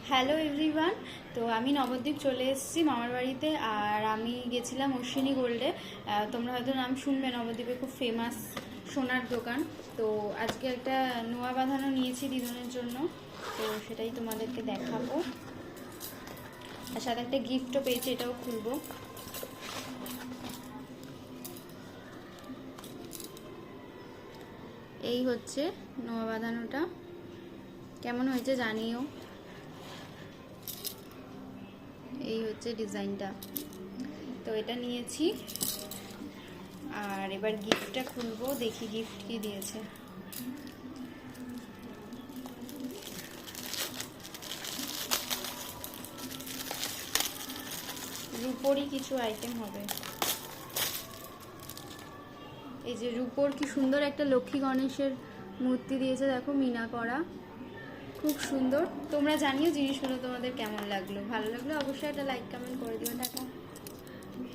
Hello everyone. তো আমি নবদ্বীপ চলে এসেছি মামার বাড়িতে, আর আমি গেছিলাম অশ্বিনী গোল্ডে। তোমরা হয়তো নাম শুনবে, নবদ্বীপে খুব ফেমাস সোনার দোকান। তো আজকে একটা নোয়া বাঁধানো নিয়েছি দিদনের জন্য, তো সেটাই তোমাদেরকে দেখাবো। আর সাথে একটা গিফটও পেয়েছি, এটাও খুলবো। এই হচ্ছে নোয়া বাঁধানোটা, কেমন হয়েছে জানিও। এই হচ্ছে ডিজাইনটা, তো এটা নিয়েছি। আর এবার গিফটটা খুলবো, দেখি গিফট কি দিয়েছে। রূপোরই কিছু আইটেম হবে। এই যে রূপোর কি সুন্দর একটা লক্ষ্মী গণেশের মূর্তি দিয়েছে, দেখো মিনা করা, খুব সুন্দর। তোমরা জানিও জিনিসগুলো তোমাদের কেমন লাগলো। ভালো লাগলো অবশ্যই একটা লাইক কমেন্ট করে দিও।